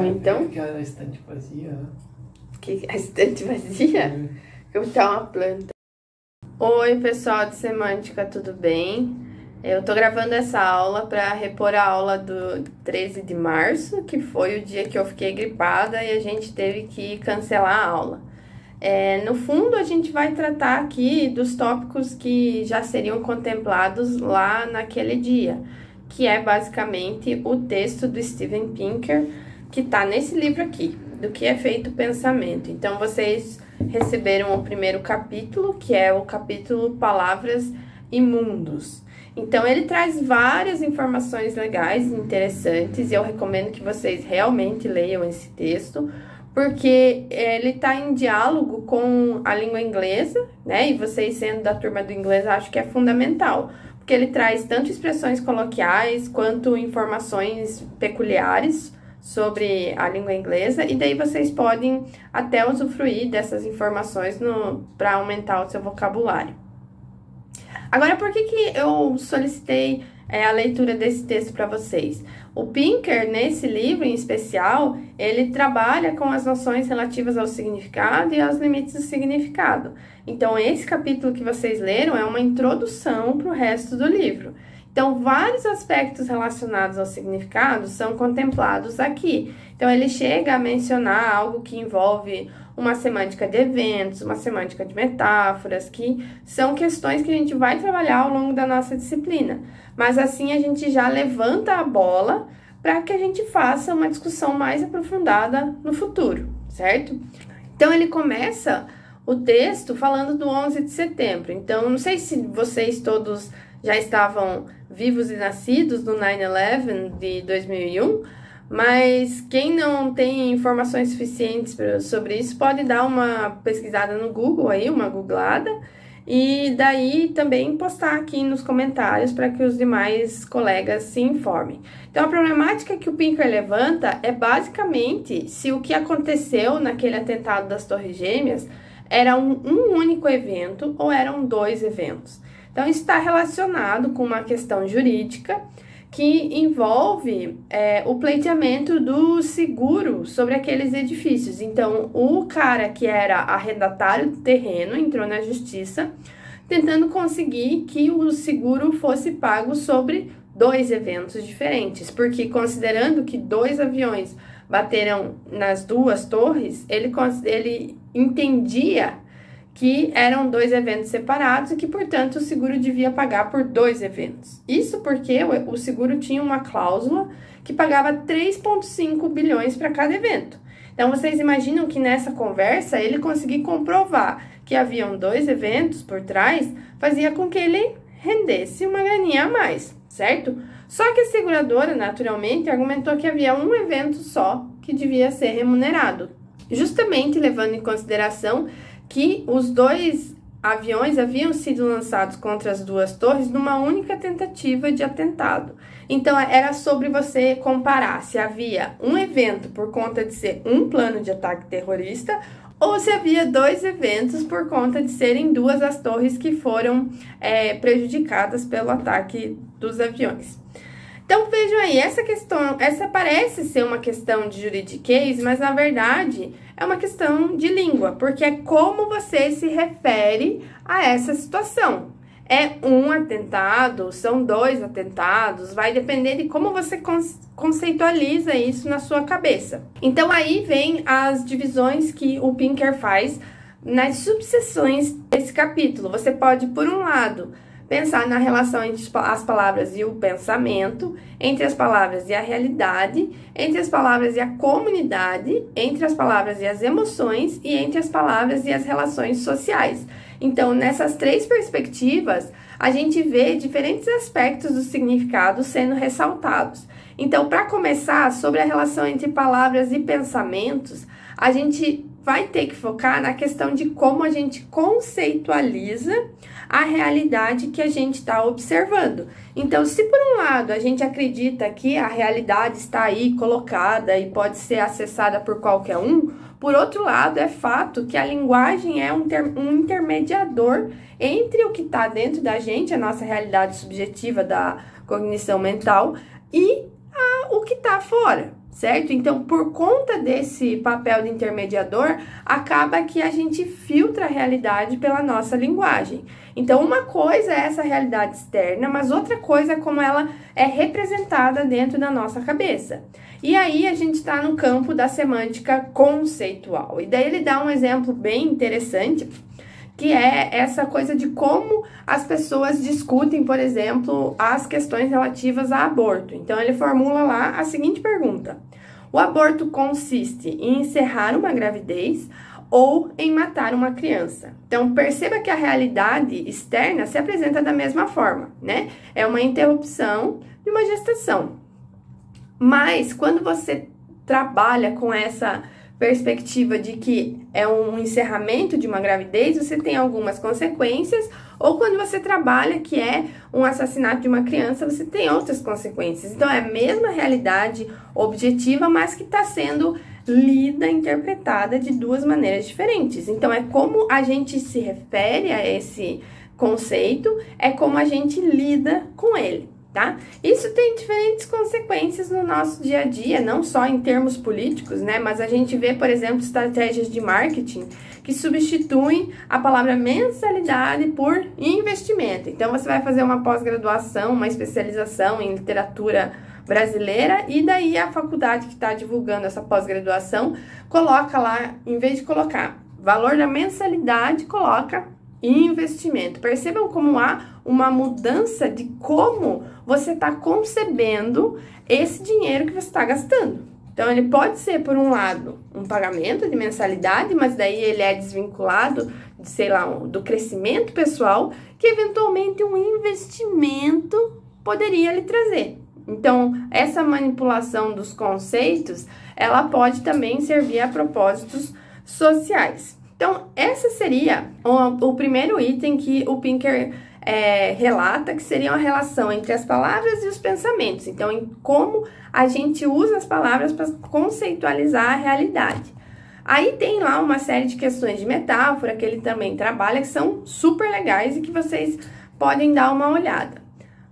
Ou então... Que a estante vazia. Que a estante vazia? Eu tá uma planta. Oi, pessoal de semântica, tudo bem? Eu tô gravando essa aula para repor a aula do 13 de março, que foi o dia que eu fiquei gripada e a gente teve que cancelar a aula. No fundo, a gente vai tratar aqui dos tópicos que já seriam contemplados lá naquele dia, que é basicamente o texto do Steven Pinker, que tá nesse livro aqui, do que é feito o pensamento. Então, vocês receberam o primeiro capítulo, que é o capítulo Palavras e Mundos. Então, ele traz várias informações legais e interessantes, e eu recomendo que vocês realmente leiam esse texto, porque ele está em diálogo com a língua inglesa, né? E vocês, sendo da turma do inglês, acho que é fundamental, porque ele traz tanto expressões coloquiais quanto informações peculiares sobre a língua inglesa, e daí vocês podem até usufruir dessas informações para aumentar o seu vocabulário. Agora, por que eu solicitei a leitura desse texto para vocês? O Pinker, nesse livro em especial, ele trabalha com as noções relativas ao significado e aos limites do significado. Então, esse capítulo que vocês leram é uma introdução para o resto do livro. Então, vários aspectos relacionados ao significado são contemplados aqui. Então, ele chega a mencionar algo que envolve uma semântica de eventos, uma semântica de metáforas, que são questões que a gente vai trabalhar ao longo da nossa disciplina. Mas assim a gente já levanta a bola para que a gente faça uma discussão mais aprofundada no futuro, certo? Então, ele começa o texto falando do 11 de setembro. Então, não sei se vocês todos já estavam vivos e nascidos no 9/11 de 2001, mas quem não tem informações suficientes sobre isso pode dar uma pesquisada no Google aí, uma googlada, e daí também postar aqui nos comentários para que os demais colegas se informem. Então, a problemática que o Pinker levanta é basicamente se o que aconteceu naquele atentado das Torres Gêmeas era um único evento ou eram dois eventos. Então, isso está relacionado com uma questão jurídica que envolve o pleiteamento do seguro sobre aqueles edifícios. Então, o cara que era arrendatário do terreno entrou na justiça tentando conseguir que o seguro fosse pago sobre dois eventos diferentes, porque considerando que dois aviões bateram nas duas torres, ele entendia que eram dois eventos separados e que, portanto, o seguro devia pagar por dois eventos. Isso porque o seguro tinha uma cláusula que pagava 3,5 bilhões para cada evento. Então, vocês imaginam que nessa conversa ele conseguir comprovar que haviam dois eventos por trás fazia com que ele rendesse uma graninha a mais, certo? Só que a seguradora, naturalmente, argumentou que havia um evento só que devia ser remunerado, justamente levando em consideração que os dois aviões haviam sido lançados contra as duas torres numa única tentativa de atentado. Então, era sobre você comparar se havia um evento por conta de ser um plano de ataque terrorista ou se havia dois eventos por conta de serem duas as torres que foram prejudicadas pelo ataque dos aviões. Então, vejam aí, essa parece ser uma questão de juridiquês, mas na verdade é uma questão de língua, porque é como você se refere a essa situação. É um atentado, são dois atentados, vai depender de como você conceitualiza isso na sua cabeça. Então, aí vem as divisões que o Pinker faz nas subseções desse capítulo. Você pode, por um lado, pensar na relação entre as palavras e o pensamento, entre as palavras e a realidade, entre as palavras e a comunidade, entre as palavras e as emoções e entre as palavras e as relações sociais. Então, nessas três perspectivas, a gente vê diferentes aspectos do significado sendo ressaltados. Então, para começar, sobre a relação entre palavras e pensamentos, a gente vai ter que focar na questão de como a gente conceitualiza a realidade que a gente está observando. Então, se por um lado a gente acredita que a realidade está aí colocada e pode ser acessada por qualquer um, por outro lado, é fato que a linguagem é um intermediador entre o que está dentro da gente, a nossa realidade subjetiva da cognição mental, e o que está fora. certo? Então, por conta desse papel de intermediador, acaba que a gente filtra a realidade pela nossa linguagem. Então, uma coisa é essa realidade externa, mas outra coisa é como ela é representada dentro da nossa cabeça. E aí, a gente está no campo da semântica conceitual. E daí, ele dá um exemplo bem interessante, que é essa coisa de como as pessoas discutem, por exemplo, as questões relativas a aborto. Então, ele formula lá a seguinte pergunta: o aborto consiste em encerrar uma gravidez ou em matar uma criança? Então, perceba que a realidade externa se apresenta da mesma forma, né? É uma interrupção de uma gestação. Mas, quando você trabalha com essa perspectiva de que é um encerramento de uma gravidez, você tem algumas consequências, ou quando você trabalha que é um assassinato de uma criança, você tem outras consequências. Então, é a mesma realidade objetiva, mas que está sendo lida, interpretada de duas maneiras diferentes. Então, é como a gente se refere a esse conceito, é como a gente lida com ele. Tá? Isso tem diferentes consequências no nosso dia a dia, não só em termos políticos, né? Mas a gente vê, por exemplo, estratégias de marketing que substituem a palavra mensalidade por investimento. Então, você vai fazer uma pós-graduação, uma especialização em literatura brasileira, e daí a faculdade que está divulgando essa pós-graduação coloca lá, em vez de colocar valor da mensalidade, coloca investimento. Percebam como há uma mudança de como você está concebendo esse dinheiro que você está gastando. Então, ele pode ser, por um lado, um pagamento de mensalidade, mas daí ele é desvinculado, sei lá, do crescimento pessoal, que eventualmente um investimento poderia lhe trazer. Então, essa manipulação dos conceitos, ela pode também servir a propósitos sociais. Então, essa seria o primeiro item que o Pinker relata, que seria uma relação entre as palavras e os pensamentos. Então, em como a gente usa as palavras para conceitualizar a realidade. Aí tem lá uma série de questões de metáfora que ele também trabalha, que são super legais e que vocês podem dar uma olhada.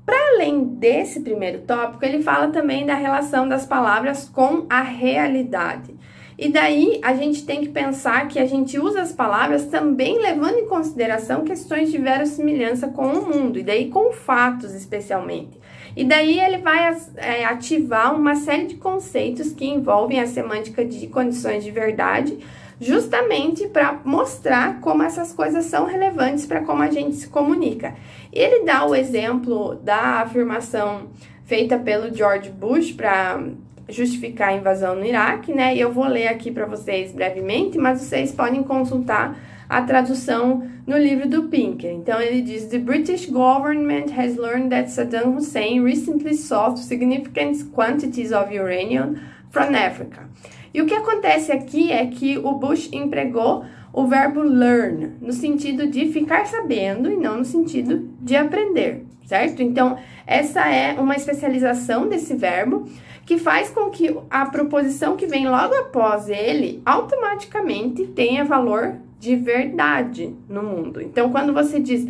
Para além desse primeiro tópico, ele fala também da relação das palavras com a realidade. E daí, a gente tem que pensar que a gente usa as palavras também levando em consideração questões de verossimilhança com o mundo, e daí com fatos especialmente. E daí ele vai ativar uma série de conceitos que envolvem a semântica de condições de verdade, justamente para mostrar como essas coisas são relevantes para como a gente se comunica. Ele dá o exemplo da afirmação feita pelo George Bush para justificar a invasão no Iraque, né? E eu vou ler aqui para vocês brevemente, mas vocês podem consultar a tradução no livro do Pinker. Então, ele diz: The British government has learned that Saddam Hussein recently sought significant quantities of uranium from Africa. E o que acontece aqui é que o Bush empregou o verbo learn, no sentido de ficar sabendo e não no sentido de aprender, certo? Então, essa é uma especialização desse verbo que faz com que a proposição que vem logo após ele automaticamente tenha valor de verdade no mundo. Então, quando você diz: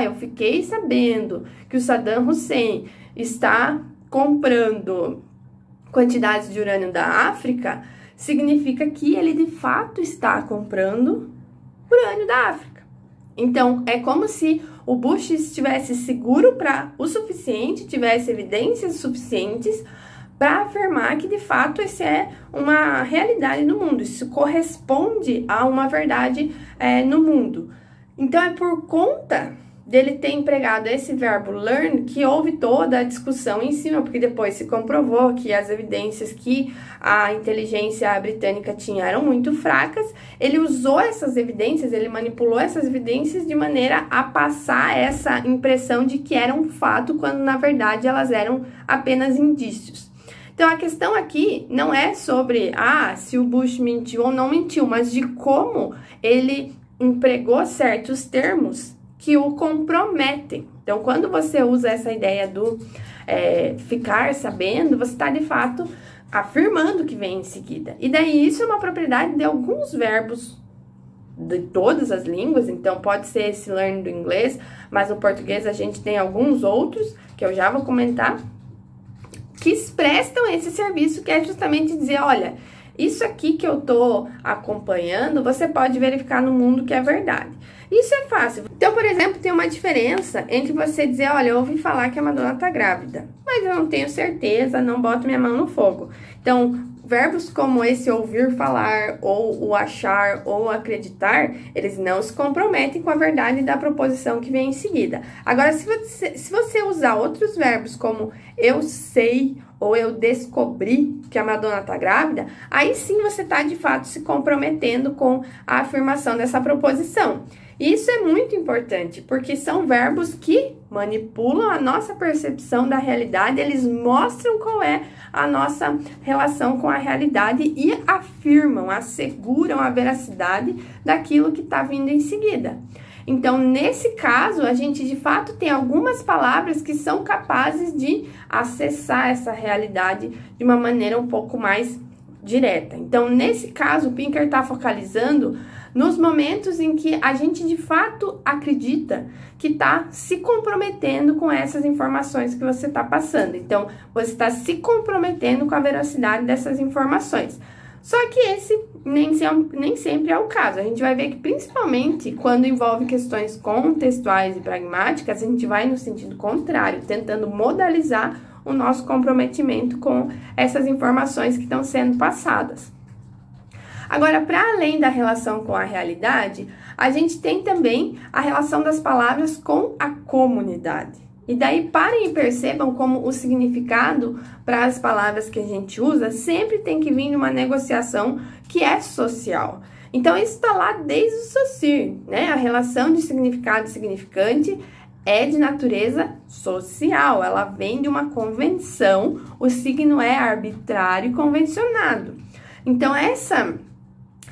eu fiquei sabendo que o Saddam Hussein está comprando quantidades de urânio da África, significa que ele de fato está comprando urânio da África. Então, é como se o Bush estivesse seguro para o suficiente, tivesse evidências suficientes para afirmar que de fato isso é uma realidade no mundo, isso corresponde a uma verdade no mundo. Então, é por conta dele ter empregado esse verbo learn que houve toda a discussão em cima, porque depois se comprovou que as evidências que a inteligência britânica tinha eram muito fracas. Ele usou essas evidências, ele manipulou essas evidências de maneira a passar essa impressão de que era um fato, quando na verdade elas eram apenas indícios. Então, a questão aqui não é sobre se o Bush mentiu ou não mentiu, mas de como ele empregou certos termos que o comprometem. Então, quando você usa essa ideia do ficar sabendo, você está, de fato, afirmando o que vem em seguida. E daí, isso é uma propriedade de alguns verbos de todas as línguas. Então, pode ser esse learn do inglês, mas no português a gente tem alguns outros, que eu já vou comentar, que prestam esse serviço, que é justamente dizer, olha, isso aqui que eu tô acompanhando, você pode verificar no mundo que é verdade. Isso é fácil. Então, por exemplo, tem uma diferença entre você dizer, olha, eu ouvi falar que a Madonna tá grávida, mas eu não tenho certeza, não boto minha mão no fogo. Então, verbos como esse ouvir falar, ou o achar, ou acreditar, eles não se comprometem com a verdade da proposição que vem em seguida. Agora, se você usar outros verbos como eu sei, ou eu descobri que a Madonna tá grávida, aí sim você tá de fato se comprometendo com a afirmação dessa proposição. Isso é muito importante, porque são verbos que manipulam a nossa percepção da realidade, eles mostram qual é a nossa relação com a realidade e afirmam, asseguram a veracidade daquilo que está vindo em seguida. Então, nesse caso, a gente de fato tem algumas palavras que são capazes de acessar essa realidade de uma maneira um pouco mais direta. Então, nesse caso, o Pinker está focalizando nos momentos em que a gente de fato acredita que está se comprometendo com essas informações que você está passando. Então, você está se comprometendo com a veracidade dessas informações. Só que esse nem sempre é o caso. A gente vai ver que, principalmente quando envolve questões contextuais e pragmáticas, a gente vai no sentido contrário, tentando modalizar o nosso comprometimento com essas informações que estão sendo passadas. Agora, para além da relação com a realidade, a gente tem também a relação das palavras com a comunidade. E daí, parem e percebam como o significado para as palavras que a gente usa sempre tem que vir de uma negociação que é social. Então, isso está lá desde o Saussure, né? A relação de significado e significante é de natureza social, ela vem de uma convenção, o signo é arbitrário e convencionado. Então,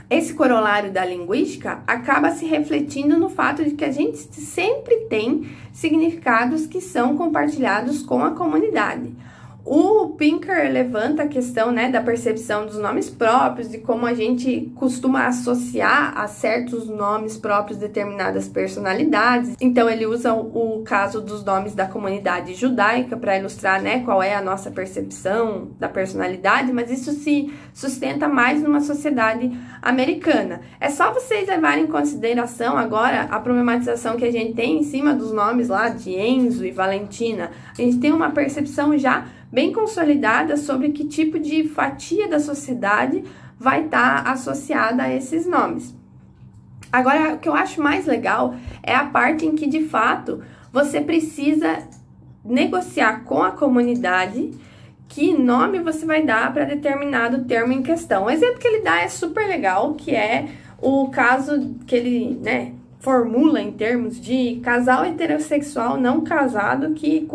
esse corolário da linguística acaba se refletindo no fato de que a gente sempre tem significados que são compartilhados com a comunidade. O Pinker levanta a questão, né, da percepção dos nomes próprios, de como a gente costuma associar a certos nomes próprios determinadas personalidades. Então, ele usa o caso dos nomes da comunidade judaica para ilustrar, né, qual é a nossa percepção da personalidade, mas isso se sustenta mais numa sociedade americana. É só vocês levarem em consideração agora a problematização que a gente tem em cima dos nomes lá de Enzo e Valentina. A gente tem uma percepção já bem consolidada sobre que tipo de fatia da sociedade vai estar associada a esses nomes. Agora, o que eu acho mais legal é a parte em que, de fato, você precisa negociar com a comunidade que nome você vai dar para determinado termo em questão. O exemplo que ele dá é super legal, que é o caso que ele, né, formula em termos de casal heterossexual não casado que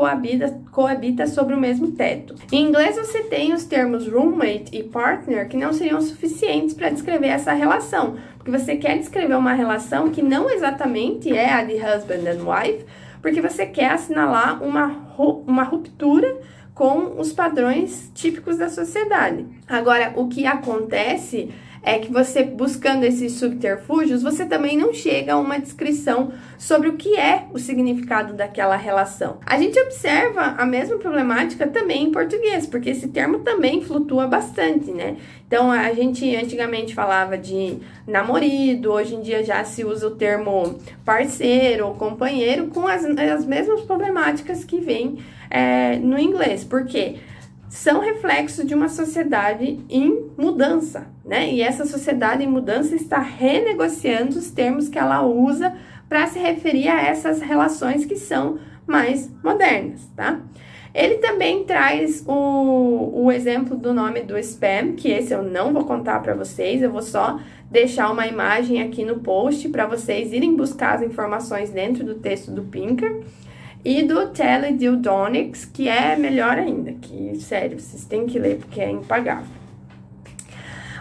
coabita sobre o mesmo teto. Em inglês você tem os termos roommate e partner que não seriam suficientes para descrever essa relação, porque você quer descrever uma relação que não exatamente é a de husband and wife, porque você quer assinalar uma ruptura com os padrões típicos da sociedade. Agora, o que acontece é que você, buscando esses subterfúgios, você também não chega a uma descrição sobre o que é o significado daquela relação. A gente observa a mesma problemática também em português, porque esse termo também flutua bastante, né? Então, a gente antigamente falava de namorado, hoje em dia já se usa o termo parceiro ou companheiro, com as mesmas problemáticas que vem no inglês. Por quê? São reflexos de uma sociedade em mudança, né? E essa sociedade em mudança está renegociando os termos que ela usa para se referir a essas relações que são mais modernas, tá? Ele também traz o exemplo do nome do spam, que esse eu não vou contar para vocês, eu vou só deixar uma imagem aqui no post para vocês irem buscar as informações dentro do texto do Pinker. E do Teledildonics, que é melhor ainda, que, sério, vocês têm que ler porque é impagável.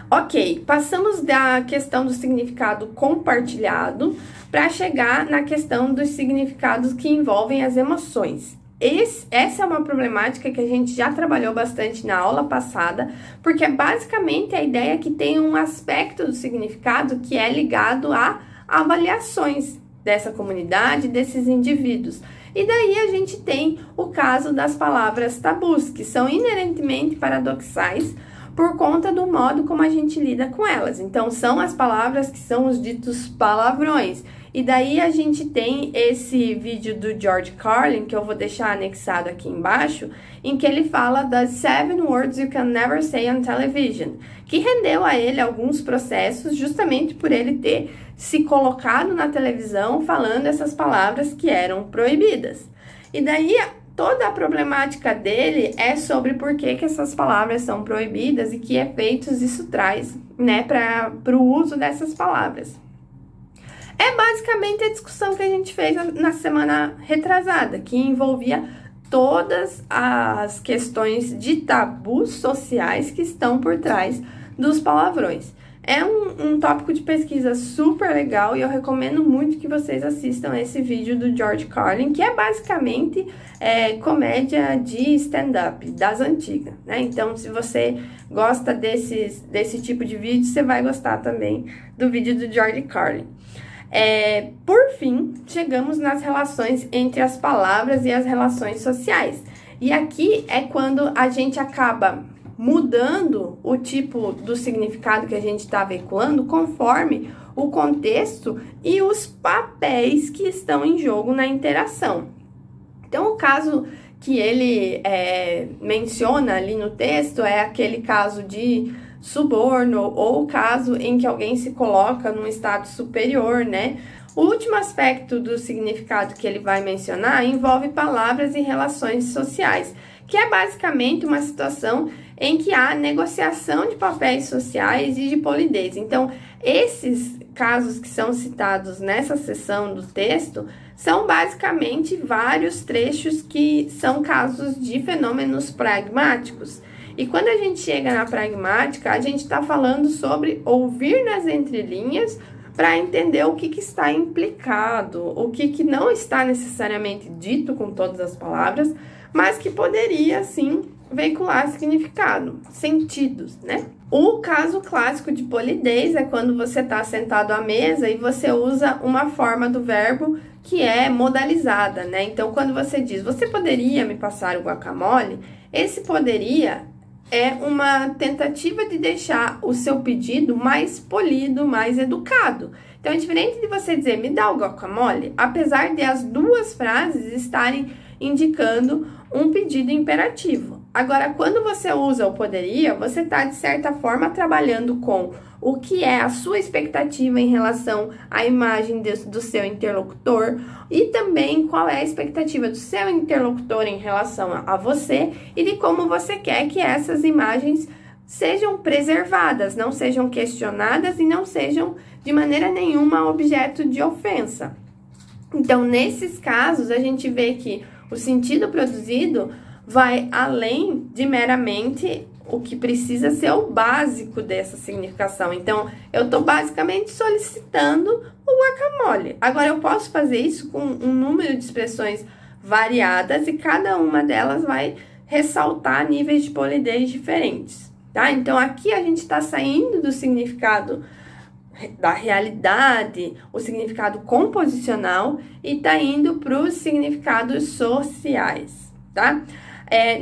Ok, passamos da questão do significado compartilhado para chegar na questão dos significados que envolvem as emoções. Essa é uma problemática que a gente já trabalhou bastante na aula passada, porque é basicamente a ideia que tem um aspecto do significado que é ligado a avaliações dessa comunidade, desses indivíduos. E daí a gente tem o caso das palavras tabus, que são inerentemente paradoxais por conta do modo como a gente lida com elas. Então, são as palavras que são os ditos palavrões. E daí a gente tem esse vídeo do George Carlin, que eu vou deixar anexado aqui embaixo, em que ele fala das 7 words you can never say on television, que rendeu a ele alguns processos justamente por ele ter se colocado na televisão falando essas palavras que eram proibidas. E daí toda a problemática dele é sobre por que essas palavras são proibidas e que efeitos isso traz, né, para o uso dessas palavras. É basicamente a discussão que a gente fez na semana retrasada, que envolvia todas as questões de tabus sociais que estão por trás dos palavrões. É um tópico de pesquisa super legal e eu recomendo muito que vocês assistam esse vídeo do George Carlin, que é basicamente comédia de stand-up das antigas, né? Então, se você gosta desse tipo de vídeo, você vai gostar também do vídeo do George Carlin. Por fim, chegamos nas relações entre as palavras e as relações sociais. E aqui é quando a gente acaba mudando o tipo do significado que a gente está veiculando conforme o contexto e os papéis que estão em jogo na interação. Então, o caso que ele menciona ali no texto é aquele caso de suborno ou o caso em que alguém se coloca num estado superior, né? O último aspecto do significado que ele vai mencionar envolve palavras e relações sociais, que é basicamente uma situação em que há negociação de papéis sociais e de polidez. Então, esses casos que são citados nessa seção do texto são basicamente vários trechos que são casos de fenômenos pragmáticos. E quando a gente chega na pragmática, a gente está falando sobre ouvir nas entrelinhas para entender o que está implicado, o que não está necessariamente dito com todas as palavras, mas que poderia, sim, veicular significado, sentidos, né? O caso clássico de polidez é quando você está sentado à mesa e você usa uma forma do verbo que é modalizada, né? Então, quando você diz, você poderia me passar o guacamole, esse poderia é uma tentativa de deixar o seu pedido mais polido, mais educado. Então, é diferente de você dizer, me dá o guacamole, apesar de as duas frases estarem indicando um pedido imperativo. Agora, quando você usa o poderia, você está, de certa forma, trabalhando com o que é a sua expectativa em relação à imagem do seu interlocutor e também qual é a expectativa do seu interlocutor em relação a você e de como você quer que essas imagens sejam preservadas, não sejam questionadas e não sejam, de maneira nenhuma, objeto de ofensa. Então, nesses casos, a gente vê que o sentido produzido vai além de meramente o que precisa ser o básico dessa significação. Então, eu estou basicamente solicitando o guacamole. Agora, eu posso fazer isso com um número de expressões variadas e cada uma delas vai ressaltar níveis de polidez diferentes, tá? Então, aqui a gente está saindo do significado da realidade, o significado composicional e tá indo para os significados sociais, tá?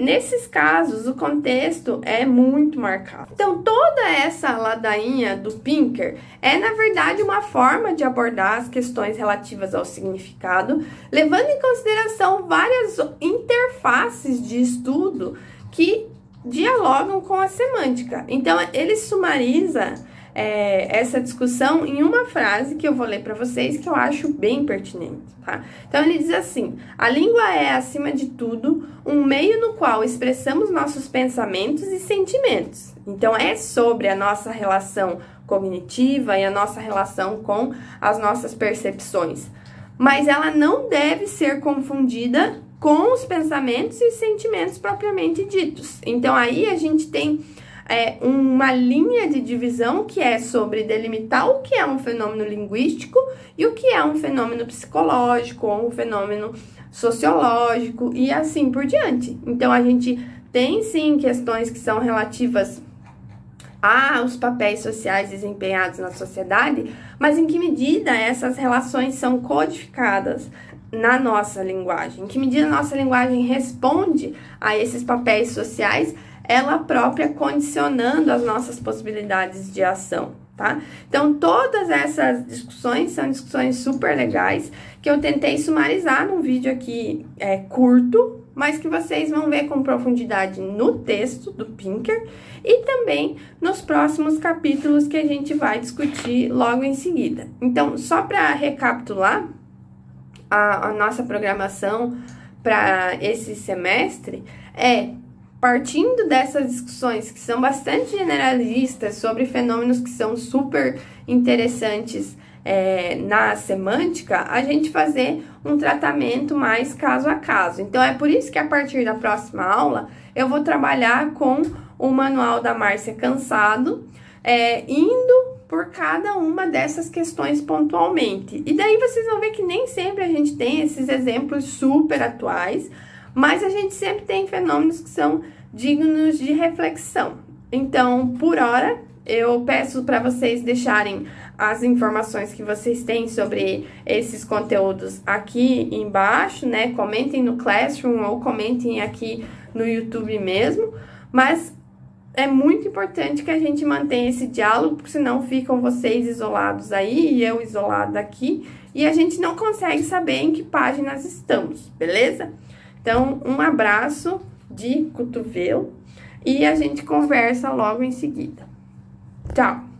Nesses casos, o contexto é muito marcado. Então, toda essa ladainha do Pinker é, na verdade, uma forma de abordar as questões relativas ao significado, levando em consideração várias interfaces de estudo que dialogam com a semântica. Então, ele sumariza essa discussão em uma frase que eu vou ler para vocês que eu acho bem pertinente, tá? Então, ele diz assim, a língua é, acima de tudo, um meio no qual expressamos nossos pensamentos e sentimentos. Então, é sobre a nossa relação cognitiva e a nossa relação com as nossas percepções. Mas ela não deve ser confundida com os pensamentos e sentimentos propriamente ditos. Então, aí a gente tem uma linha de divisão que é sobre delimitar o que é um fenômeno linguístico e o que é um fenômeno psicológico ou um fenômeno sociológico e assim por diante. Então, a gente tem sim questões que são relativas aos papéis sociais desempenhados na sociedade, mas em que medida essas relações são codificadas na nossa linguagem. Em que medida a nossa linguagem responde a esses papéis sociais, ela própria condicionando as nossas possibilidades de ação, tá? Então, todas essas discussões são discussões super legais, que eu tentei sumarizar num vídeo aqui curto, mas que vocês vão ver com profundidade no texto do Pinker e também nos próximos capítulos que a gente vai discutir logo em seguida. Então, só para recapitular a nossa programação para esse semestre, partindo dessas discussões que são bastante generalistas sobre fenômenos que são super interessantes na semântica, a gente fazer um tratamento mais caso a caso. Então, é por isso que a partir da próxima aula, eu vou trabalhar com o manual da Márcia Cansado, indo por cada uma dessas questões pontualmente. E daí vocês vão ver que nem sempre a gente tem esses exemplos super atuais, mas a gente sempre tem fenômenos que são dignos de reflexão. Então, por hora, eu peço para vocês deixarem as informações que vocês têm sobre esses conteúdos aqui embaixo, né? Comentem no Classroom ou comentem aqui no YouTube mesmo, mas é muito importante que a gente mantenha esse diálogo, porque senão ficam vocês isolados aí e eu isolada aqui, e a gente não consegue saber em que páginas estamos, beleza? Então, um abraço de cotovelo e a gente conversa logo em seguida. Tchau!